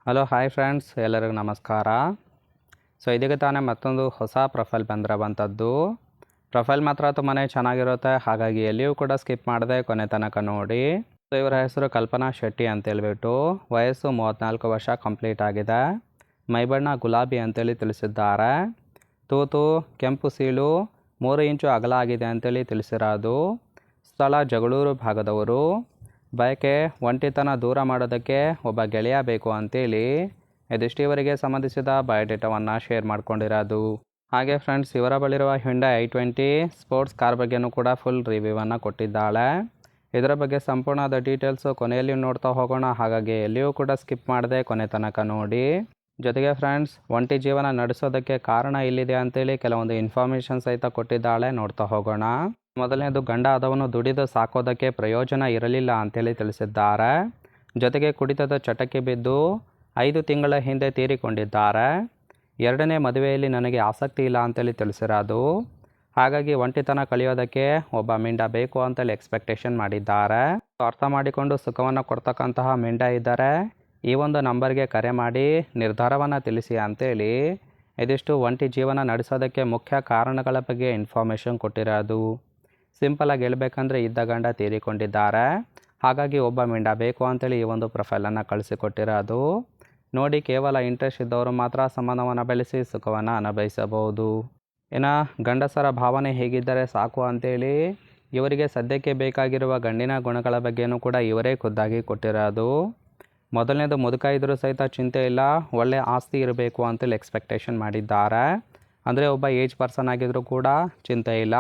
Hello hi friends, ಎಲ್ಲರಿಗೂ ನಮಸ್ಕಾರ. ಇದೀಗ ತಾನೇ ಮತ್ತೊಂದು ಹೊಸ ಪ್ರೊಫೈಲ್ ಬಂದಿರೋವಂಥದ್ದು. ಪ್ರೊಫೈಲ್ ಮಾತ್ರ ತುಂಬಾ ಚೆನ್ನಾಗಿರುತ್ತೆ, ಹಾಗಾಗಿ ಎಲ್ಲಿಯೂ ಕೂಡ ಸ್ಕಿಪ್ ಮಾಡದೆ ಕೊನೆ ತನಕ ನೋಡಿ. ಇವರ ಹೆಸರು ಕಲ್ಪನಾ ಶೆಟ್ಟಿ ಅಂತೇಳ್ಬಿಟ್ಟು, ವಯಸ್ಸು 34 ವರ್ಷ ಕಂಪ್ಲೀಟ್ ಆಗಿದೆ. ಮೈಬಣ್ಣ ಗುಲಾಬಿ ಅಂತೇಳಿ ತಿಳಿಸಿದ್ದಾರೆ. ತೂತು ಕೆಂಪು ಸೀಳು 3 ಇಂಚು ಅಗಲ ಆಗಿದೆ ಅಂತೇಳಿ ತಿಳಿಸಿರೋದು. ಸ್ಥಳ ಜಗಳೂರು ಭಾಗದವರು. ಬಯಕೆ ಒಂಟಿತನ ದೂರ ಮಾಡೋದಕ್ಕೆ ಒಬ್ಬ ಗೆಳೆಯ ಬೇಕು ಅಂತೇಳಿ ಇದಿಷ್ಟು ಇವರಿಗೆ ಸಂಬಂಧಿಸಿದ ಬಯೋಡೇಟಾವನ್ನು ಶೇರ್ ಮಾಡ್ಕೊಂಡಿರೋದು. ಹಾಗೆ ಫ್ರೆಂಡ್ಸ್, ಇವರ ಬಳಿರುವ ಹ್ಯುಂಡೈ i20 ಸ್ಪೋರ್ಟ್ಸ್ ಕಾರ್ ಬಗ್ಗೆನೂ ಕೂಡ ಫುಲ್ ರಿವ್ಯೂವನ್ನು ಕೊಟ್ಟಿದ್ದಾಳೆ. ಇದರ ಬಗ್ಗೆ ಸಂಪೂರ್ಣವಾದ ಡೀಟೇಲ್ಸು ಕೊನೆಯಲ್ಲಿ ನೋಡ್ತಾ ಹೋಗೋಣ, ಹಾಗಾಗಿ ಎಲ್ಲಿಯೂ ಕೂಡ ಸ್ಕಿಪ್ ಮಾಡದೆ ಕೊನೆ ತನಕ ನೋಡಿ. ಜೊತೆಗೆ ಫ್ರೆಂಡ್ಸ್, ಒಂಟಿ ಜೀವನ ನಡೆಸೋದಕ್ಕೆ ಕಾರಣ ಇಲ್ಲಿದೆ ಅಂತೇಳಿ ಕೆಲವೊಂದು ಇನ್ಫಾರ್ಮೇಷನ್ ಸಹಿತ ಕೊಟ್ಟಿದ್ದಾಳೆ, ನೋಡ್ತಾ ಹೋಗೋಣ. ಮೊದಲನೇದು, ಗಂಡ ಆದವನು ದುಡಿದು ಸಾಕೋದಕ್ಕೆ ಪ್ರಯೋಜನ ಇರಲಿಲ್ಲ ಅಂತೇಳಿ ತಿಳಿಸಿದ್ದಾರೆ. ಜೊತೆಗೆ ಕುಡಿತದ ಚಟಕ್ಕೆ ಬಿದ್ದು 5 ತಿಂಗಳ ಹಿಂದೆ ತೀರಿಕೊಂಡಿದ್ದಾರೆ. ಎರಡನೇ ಮದುವೆಯಲ್ಲಿ ನನಗೆ ಆಸಕ್ತಿ ಇಲ್ಲ ಅಂತೇಳಿ ತಿಳಿಸಿರೋದು. ಹಾಗಾಗಿ ಒಂಟಿತನ ಕಳೆಯೋದಕ್ಕೆ ಒಬ್ಬ ಮಿಂಡ ಬೇಕು ಅಂತೇಳಿ ಎಕ್ಸ್ಪೆಕ್ಟೇಷನ್ ಮಾಡಿದ್ದಾರೆ. ಅರ್ಥ ಮಾಡಿಕೊಂಡು ಸುಖವನ್ನು ಕೊಡ್ತಕ್ಕಂತಹ ಮಿಂಡ ಇದ್ದರೆ ಈ ಒಂದು ನಂಬರ್ಗೆ ಕರೆ ಮಾಡಿ ನಿರ್ಧಾರವನ್ನು ತಿಳಿಸಿ ಅಂತೇಳಿ ಇದಿಷ್ಟು ಒಂಟಿ ಜೀವನ ನಡೆಸೋದಕ್ಕೆ ಮುಖ್ಯ ಕಾರಣಗಳ ಬಗ್ಗೆ ಇನ್ಫಾರ್ಮೇಷನ್ ಕೊಟ್ಟಿರೋದು. ಸಿಂಪಲಾಗಿ ಹೇಳ್ಬೇಕಂದ್ರೆ ಇದ್ದ ಗಂಡ ತೀರಿಕೊಂಡಿದ್ದಾರೆ, ಹಾಗಾಗಿ ಒಬ್ಬ ಮಿಂಡ ಬೇಕು ಅಂತೇಳಿ ಈ ಒಂದು ಪ್ರೊಫೈಲನ್ನು ಕಳಿಸಿಕೊಟ್ಟಿರೋದು. ನೋಡಿ, ಕೇವಲ ಇಂಟ್ರೆಸ್ಟ್ ಇದ್ದವರು ಮಾತ್ರ ಸಂಬಂಧವನ್ನು ಬೆಳೆಸಿ ಸುಖವನ್ನು ಅನುಭವಿಸಬಹುದು. ಇನ್ನು ಗಂಡಸರ ಭಾವನೆ ಹೇಗಿದ್ದರೆ ಸಾಕು ಅಂತೇಳಿ ಇವರಿಗೆ ಸದ್ಯಕ್ಕೆ ಬೇಕಾಗಿರುವ ಗಂಡಿನ ಗುಣಗಳ ಬಗ್ಗೆಯೂ ಕೂಡ ಇವರೇ ಖುದ್ದಾಗಿ ಕೊಟ್ಟಿರೋದು. ಮೊದಲನೇದು, ಮುದುಕ ಇದ್ದರೂ ಸಹಿತ ಚಿಂತೆ ಇಲ್ಲ, ಒಳ್ಳೆ ಆಸ್ತಿ ಇರಬೇಕು ಅಂತೇಳಿ ಎಕ್ಸ್ಪೆಕ್ಟೇಷನ್ ಮಾಡಿದ್ದಾರೆ. ಅಂದರೆ ಒಬ್ಬ ಏಜ್ ಪರ್ಸನ್ ಆಗಿದ್ದರೂ ಕೂಡ ಚಿಂತೆ ಇಲ್ಲ,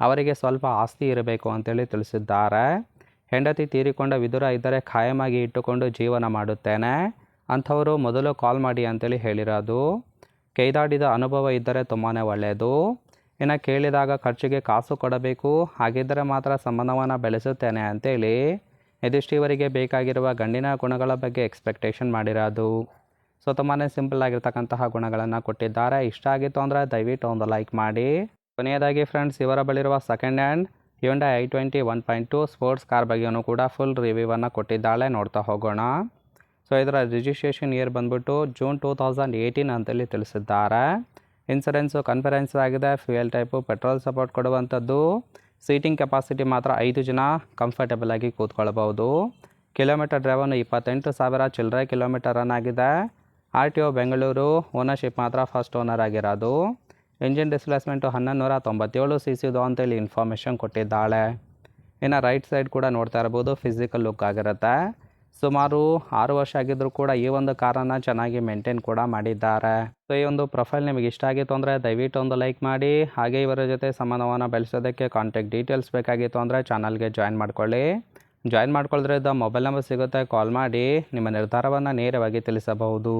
ಅವರಿಗೆ ಸ್ವಲ್ಪ ಆಸ್ತಿ ಇರಬೇಕು ಅಂತೇಳಿ ತಿಳಿಸಿದ್ದಾರೆ. ಹೆಂಡತಿ ತೀರಿಕೊಂಡ ವಿದುರ ಇದ್ದರೆ ಖಾಯಮಾಗಿ ಇಟ್ಟುಕೊಂಡು ಜೀವನ ಮಾಡುತ್ತೇನೆ ಅಂಥವರು ಮೊದಲು ಕಾಲ್ ಮಾಡಿ ಅಂತೇಳಿ ಹೇಳಿರೋದು. ಕೈದಾಡಿದ ಅನುಭವ ಇದ್ದರೆ ತುಂಬಾ ಒಳ್ಳೆಯದು. ಇನ್ನು ಕೇಳಿದಾಗ ಖರ್ಚಿಗೆ ಕಾಸು ಕೊಡಬೇಕು, ಹಾಗಿದ್ದರೆ ಮಾತ್ರ ಸಂಬಂಧವನ್ನು ಬೆಳೆಸುತ್ತೇನೆ ಅಂತೇಳಿ ಇದಿಷ್ಟು ಇವರಿಗೆ ಬೇಕಾಗಿರುವ ಗಂಡಿನ ಗುಣಗಳ ಬಗ್ಗೆ ಎಕ್ಸ್ಪೆಕ್ಟೇಷನ್ ಮಾಡಿರೋದು. ತುಂಬಾ ಸಿಂಪಲ್ ಆಗಿರ್ತಕ್ಕಂತಹ ಗುಣಗಳನ್ನು ಕೊಟ್ಟಿದ್ದಾರೆ. ಇಷ್ಟ ಆಗಿತ್ತು ಅಂದರೆ ದಯವಿಟ್ಟು ಒಂದು ಲೈಕ್ ಮಾಡಿ. ಕೊನೆಯದಾಗಿ ಫ್ರೆಂಡ್ಸ್, ಇವರ ಬಳಿರುವ second hand Hyundai i20 1.2 sports car ಬಗ್ಗೆಯೂ ಕೂಡ ಫುಲ್ ರಿವ್ಯೂವನ್ನು ಕೊಟ್ಟಿದ್ದಾಳೆ, ನೋಡ್ತಾ ಹೋಗೋಣ. ಇದರ ರಿಜಿಸ್ಟ್ರೇಷನ್ ಇಯರ್ ಬಂದ್ಬಿಟ್ಟು ಜೂನ್ 2018 ಅಂತೇಳಿ ತಿಳಿಸಿದ್ದಾರೆ. ಇನ್ಸೂರೆನ್ಸು ಕನ್ಫರೆನ್ಸ್ ಆಗಿದೆ. ಫ್ಯೂಯಲ್ ಟೈಪು ಪೆಟ್ರೋಲ್ ಸಪೋರ್ಟ್ ಕೊಡುವಂಥದ್ದು. ಸೀಟಿಂಗ್ ಕೆಪಾಸಿಟಿ ಮಾತ್ರ 5 ಜನ ಕಂಫರ್ಟೇಬಲ್ ಆಗಿ ಕೂತ್ಕೊಳ್ಬೋದು. ಕಿಲೋಮೀಟರ್ ಡ್ರೈವನ್ನು 28,000 ಚಿಲ್ಲರೆ ಕಿಲೋಮೀಟರ್ ರನ್ ಆಗಿದೆ. RTO ಬೆಂಗಳೂರು. ಓನರ್ಶಿಪ್ ಮಾತ್ರ ಫಸ್ಟ್ ಓನರ್ ಆಗಿರೋದು. ಇಂಜಿನ್ ಡಿಸ್ಪ್ಲೇಸ್ಮೆಂಟು 1197 cc ಅಂತೇಳಿ ಇನ್ಫಾರ್ಮೇಷನ್ ಕೊಟ್ಟಿದ್ದಾಳೆ. ಇನ್ನು ರೈಟ್ ಸೈಡ್ ಕೂಡ ನೋಡ್ತಾ ಇರ್ಬೋದು, ಫಿಸಿಕಲ್ ಲುಕ್ ಆಗಿರುತ್ತೆ. ಸುಮಾರು 6 ವರ್ಷ ಆಗಿದ್ದರೂ ಕೂಡ ಈ ಒಂದು ಕಾರನ್ನು ಚೆನ್ನಾಗಿ ಮೇಂಟೈನ್ ಕೂಡ ಮಾಡಿದ್ದಾರೆ. ಈ ಒಂದು ಪ್ರೊಫೈಲ್ ನಿಮಗೆ ಇಷ್ಟ ಆಗಿತ್ತು ಅಂದರೆ ದಯವಿಟ್ಟು ಒಂದು ಲೈಕ್ ಮಾಡಿ. ಹಾಗೆ ಇವರ ಜೊತೆ ಸಂಬಂಧವನ್ನು ಬೆಳೆಸೋದಕ್ಕೆ ಕಾಂಟ್ಯಾಕ್ಟ್ ಡೀಟೇಲ್ಸ್ ಬೇಕಾಗಿತ್ತು ಅಂದರೆ ಚಾನಲ್ಗೆ ಜಾಯಿನ್ ಮಾಡ್ಕೊಳ್ಳಿ. ಜಾಯಿನ್ ಮಾಡ್ಕೊಳ್ಳೋದ್ರಿಂದ ಮೊಬೈಲ್ ನಂಬರ್ ಸಿಗುತ್ತೆ, ಕಾಲ್ ಮಾಡಿ ನಿಮ್ಮ ನಿರ್ಧಾರವನ್ನು ನೇರವಾಗಿ ತಿಳಿಸಬಹುದು.